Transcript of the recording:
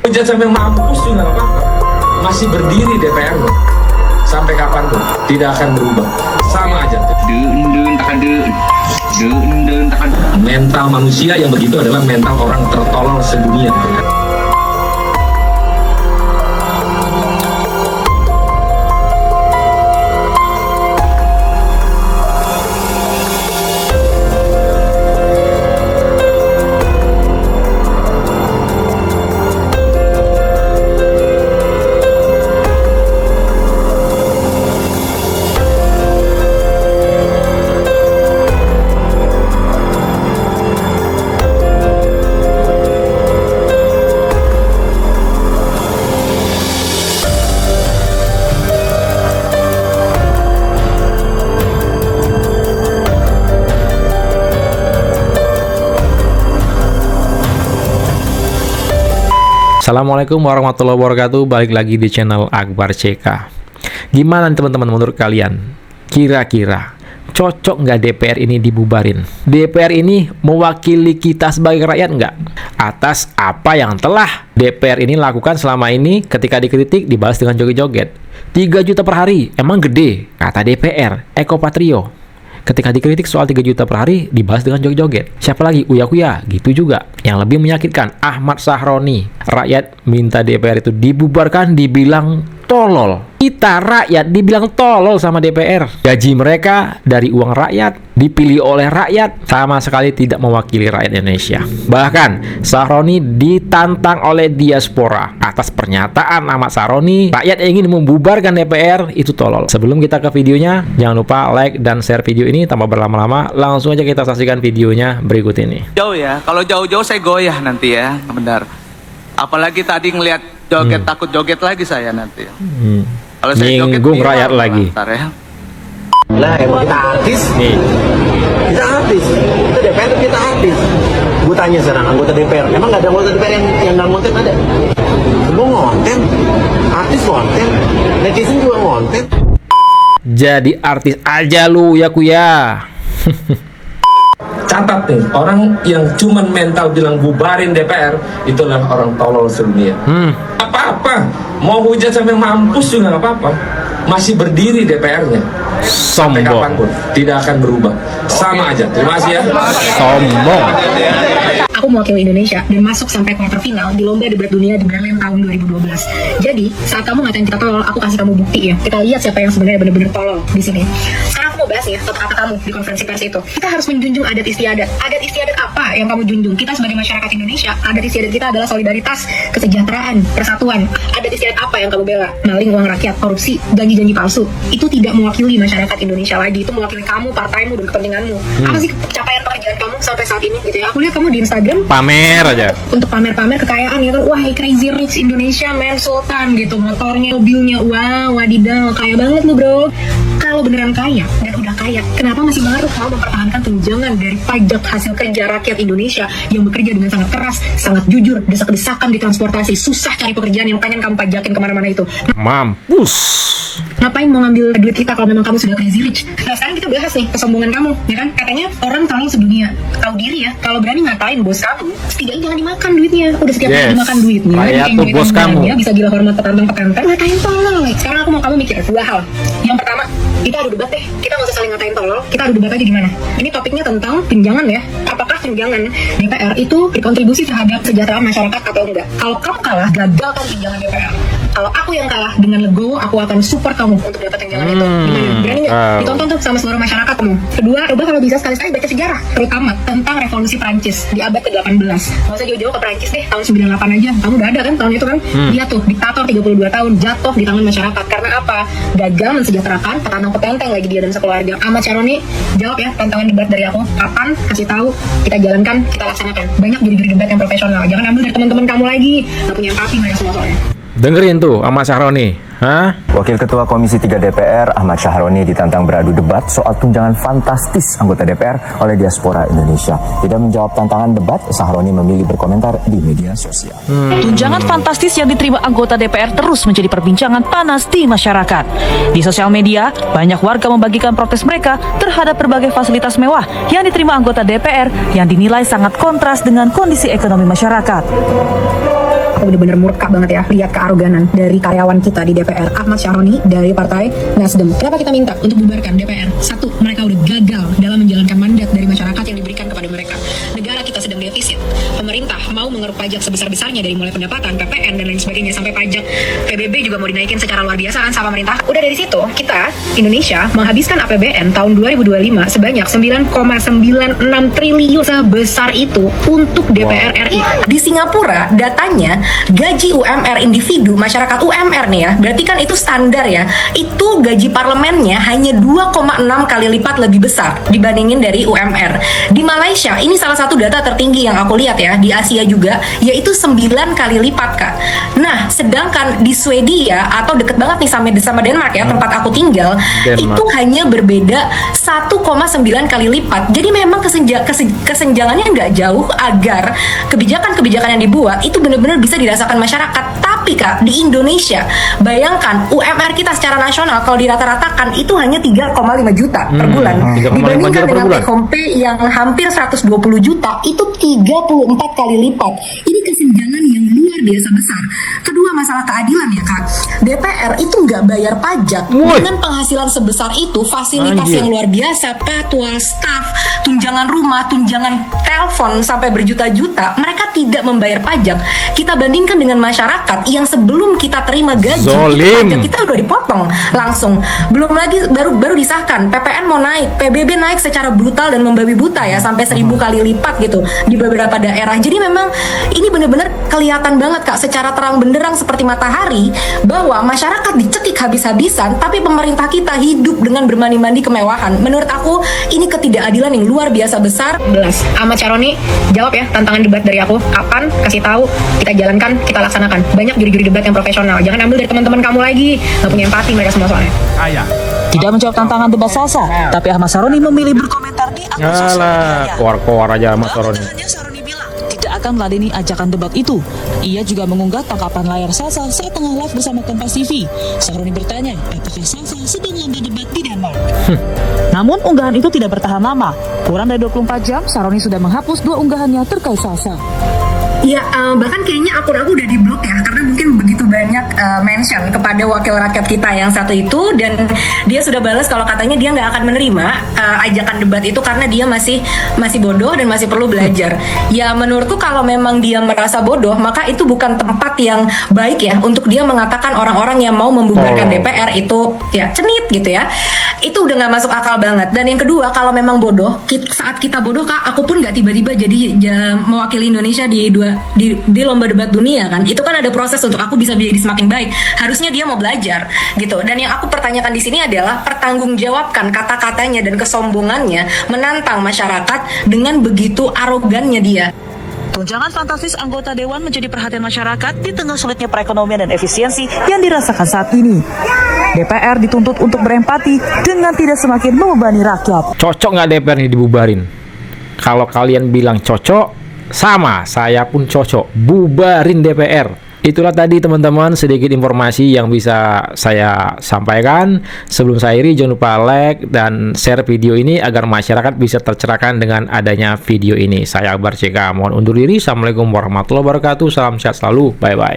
Hujat sampai mampus juga nggak apa-apa. Masih berdiri DPR loh. Sampai kapanpun tidak akan berubah. Sama aja. Mental manusia yang begitu adalah mental orang tertolong sedunia. Assalamualaikum warahmatullahi wabarakatuh. Balik lagi di channel Akbar CK. Gimana teman-teman menurut kalian? Kira-kira cocok nggak DPR ini dibubarin? DPR ini mewakili kita sebagai rakyat nggak? Atas apa yang telah DPR ini lakukan selama ini, ketika dikritik dibalas dengan joget-joget. 3 juta per hari, emang gede? Kata DPR, Eko Patrio. Ketika dikritik soal 3 juta per hari, dibahas dengan joget-joget. Siapa lagi? Uya Kuya. Gitu juga. Yang lebih menyakitkan, Ahmad Sahroni. Rakyat minta DPR itu dibubarkan, dibilang tolol. Kita rakyat dibilang tolol sama DPR. Gaji mereka dari uang rakyat, dipilih oleh rakyat, sama sekali tidak mewakili rakyat Indonesia. Bahkan, Sahroni ditantang oleh diaspora. Atas pernyataan Ahmad Sahroni, rakyat ingin membubarkan DPR, itu tolol. Sebelum kita ke videonya, jangan lupa like dan share video ini. Tanpa berlama-lama, langsung aja kita saksikan videonya berikut ini. Jauh ya, kalau jauh-jauh saya goyah nanti ya, benar. Apalagi tadi ngelihat joget, takut joget lagi saya nanti. Kalau saya joget Nyinggung rakyat lagi. Ya. Lah emang kita artis nih. Kita artis. Kita DPR kita artis. Gue tanya sekarang anggota DPR, emang nggak ada anggota DPR yang nggak ngonten ada? Semua ngonten. Artis ngonten. Netizen juga ngonten. Jadi artis aja lu ya Kuya. Catat nih, orang yang cuman mental bilang bubarin DPR, itulah orang tolol sedunia. Apa-apa, mau hujat sampai mampus juga nggak apa-apa. Masih berdiri DPR-nya. Sampai Sombong. kapanpun tidak akan berubah. Sama aja. Terima kasih ya. Sombong. Aku mewakili Indonesia dan masuk sampai kuarter final di lomba debat dunia di Berlin tahun 2012. Jadi saat kamu ngatain kita tolol, aku kasih kamu bukti ya. Kita lihat siapa yang sebenarnya benar-benar tolol di sini. Sekarang aku mau bahas ya kata-kata kamu di konferensi pers itu. Kita harus menjunjung adat istiadat. Adat istiadat apa yang kamu junjung? Kita sebagai masyarakat Indonesia, adat istiadat kita adalah solidaritas, kesejahteraan, persatuan. Adat istiadat apa yang kamu bela? Maling uang rakyat, korupsi, janji-janji palsu. Itu tidak mewakili masyarakat Indonesia lagi. Itu mewakili kamu, partaimu, dan kepentinganmu. Apa sih pencapaian pekerjaan kamu sampai saat ini gitu ya? Aku lihat kamu di Instagram Pamer aja. untuk pamer-pamer kekayaan ya kan, wah crazy rich Indonesia man, sultan gitu, motornya, mobilnya, wow, wadidaw, kaya banget lu bro. Kalau beneran kaya dan udah kaya, kenapa masih marah mau mempertahankan tunjangan dari pajak hasil kerja rakyat Indonesia yang bekerja dengan sangat keras, sangat jujur, desak-desakan di transportasi, susah cari pekerjaan yang pengen kamu pajakin kemana-mana itu. Mampus. Ngapain mau ngambil duit kita kalau memang kamu sudah crazy rich? Nah sekarang kita bahas nih kesombongan kamu, ya kan? Katanya orang tolong sedunia. Tahu diri ya, kalau berani ngatain bos kamu, setidaknya jangan dimakan duitnya. Udah setiap hari dimakan duitnya, Rakyat tuh bos kamu. bisa gila hormat petantang-petantang, ngatain tolol. Sekarang aku mau kamu mikir dua hal. Yang pertama, kita adu debat deh. Kita nggak usah saling ngatain tolol, kita adu debat aja gimana. Ini topiknya tentang tunjangan ya. Apakah tunjangan DPR itu berkontribusi terhadap kesejahteraan masyarakat atau enggak? Kalau kamu kalah, gagalkan tunjangan DPR. Kalau aku yang kalah, dengan legowo aku akan support kamu untuk dapat tunjangan itu. Gimana? Berani nggak? Ditonton tuh sama seluruh masyarakat kamu. Kedua, coba kalau bisa sekali-sekali baca sejarah, terutama tentang revolusi Prancis di abad ke-18. Nggak usah jauh-jauh ke Prancis deh, tahun 98 aja. Kamu udah ada kan tahun itu kan? Dia tuh diktator 32 tahun jatuh di tangan masyarakat. Karena apa? Gagal mensejahterakan petantang-petenteng lagi dia dan sekeluarga. Ahmad Sahroni, jawab ya tantangan debat dari aku. Kapan? Kasih tahu, kita jalankan, kita laksanakan. Banyak juri-juri debat yang profesional. Jangan ambil dari teman-teman kamu lagi. Nggak punya empati mereka semua soalnya. Dengerin tuh Ahmad Sahroni. Hah? Wakil Ketua Komisi 3 DPR Ahmad Sahroni ditantang beradu debat soal tunjangan fantastis anggota DPR oleh diaspora Indonesia. Tidak menjawab tantangan debat, Sahroni memilih berkomentar di media sosial. Tunjangan fantastis yang diterima anggota DPR terus menjadi perbincangan panas di masyarakat. Di sosial media, banyak warga membagikan protes mereka terhadap berbagai fasilitas mewah yang diterima anggota DPR yang dinilai sangat kontras dengan kondisi ekonomi masyarakat. Aku bener-bener murka banget ya lihat kearoganan dari karyawan kita di DPR, Ahmad Syahroni dari Partai Nasdem. Kenapa kita minta untuk bubarkan DPR? Satu, mereka udah gagal dalam menjalankan mandat dari masyarakat yang diberikan kepada mereka. Negara kita sedang defisit. Pemerintah mau mengeruk pajak sebesar-besarnya dari mulai pendapatan, PPN dan lain sebagainya sampai pajak PBB juga mau dinaikin secara luar biasa kan sama pemerintah. Udah dari situ kita Indonesia menghabiskan APBN tahun 2025 sebanyak 9,96 triliun, sebesar itu untuk DPR RI. Di Singapura datanya gaji UMR individu masyarakat UMR nih ya, berarti kan itu standar ya, itu gaji parlemennya hanya 2,6 kali lipat lebih besar dibandingin dari UMR. Di Malaysia ini salah satu data tertinggi yang aku lihat ya, di Asia juga, yaitu 9 kali lipat Kak. Nah sedangkan di Swedia atau deket banget nih sama Denmark ya, tempat aku tinggal, itu hanya berbeda 1,9 kali lipat. Jadi memang kesenjangannya nggak jauh agar kebijakan-kebijakan yang dibuat itu benar-benar bisa dirasakan masyarakat. Tapi Kak, di Indonesia, bayangkan UMR kita secara nasional kalau dirata-ratakan itu hanya 3,5 juta per bulan. Dibandingkan dengan take home pay yang hampir 120 juta, itu 34 kali lipat. Ini kesenjangan yang luar biasa besar. Kedua, masalah keadilan ya Kak. DPR itu nggak bayar pajak. Dengan penghasilan sebesar itu, fasilitas yang luar biasa, patwal, staff, tunjangan rumah, tunjangan telepon sampai berjuta-juta, mereka tidak membayar pajak. Kita bandingkan dengan masyarakat yang sebelum kita terima gaji, pajak kita udah dipotong langsung. Belum lagi baru disahkan PPN mau naik, PBB naik secara brutal dan membabi buta ya, sampai 1000 kali lipat gitu di beberapa daerah. Jadi memang ini benar-benar kelihatan banget Kak secara terang benderang seperti matahari bahwa masyarakat dicekik habis-habisan, tapi pemerintah kita hidup dengan bermandi-mandi kemewahan. Menurut aku ini ketidakadilan yang luar biasa besar. Ahmad Syahroni, jawab ya tantangan debat dari aku. Kapan? Kasih tahu, kita jalankan, kita laksanakan. Banyak juri-juri debat yang profesional. Jangan ambil dari teman-teman kamu lagi. Gak punya empati mereka semua soalnya. Tidak menjawab tantangan debat Salsa, tapi Ahmad Syahroni memilih berkomentar di akun sosial medianya. Keluar aja Ahmad Syahroni. Syahroni bilang tidak akan meladeni ajakan debat itu. Ia juga mengunggah tangkapan layar Salsa saat tengah live bersama Kompas TV. Syahroni bertanya, apakah Salsa sedang lomba debat di Denmark? Namun unggahan itu tidak bertahan lama. Kurang dari 24 jam, Syahroni sudah menghapus 2 unggahannya terkait Salsa. Ya, bahkan kayaknya akun aku udah diblok ya, karena mungkin begitu banyak mention kepada wakil rakyat kita yang satu itu, dan dia sudah balas kalau katanya dia nggak akan menerima ajakan debat itu karena dia masih bodoh dan masih perlu belajar. Ya menurutku kalau memang dia merasa bodoh, maka itu bukan tempat yang baik ya untuk dia mengatakan orang-orang yang mau membubarkan DPR itu ya cenit gitu ya. Itu udah nggak masuk akal banget. Dan yang kedua, kalau memang bodoh, saat kita bodoh Kak, aku pun nggak tiba-tiba jadi mewakili Indonesia di lomba debat dunia kan. Itu kan ada proses untuk aku bisa jadi semakin baik. Harusnya dia mau belajar gitu. Dan yang aku pertanyakan di sini adalah pertanggungjawabkan kata-katanya dan kesombongannya menantang masyarakat dengan begitu arogannya dia. Tunjangan fantastis anggota Dewan menjadi perhatian masyarakat di tengah sulitnya perekonomian dan efisiensi yang dirasakan saat ini. DPR dituntut untuk berempati dengan tidak semakin membebani rakyat. Cocok nggak DPR ini dibubarin? Kalau kalian bilang cocok, sama, saya pun cocok. Bubarin DPR. Itulah tadi teman-teman sedikit informasi yang bisa saya sampaikan. Sebelum saya akhiri, jangan lupa like dan share video ini agar masyarakat bisa tercerahkan dengan adanya video ini. Saya Akbar CK, mohon undur diri. Assalamualaikum warahmatullahi wabarakatuh. Salam sehat selalu. Bye-bye.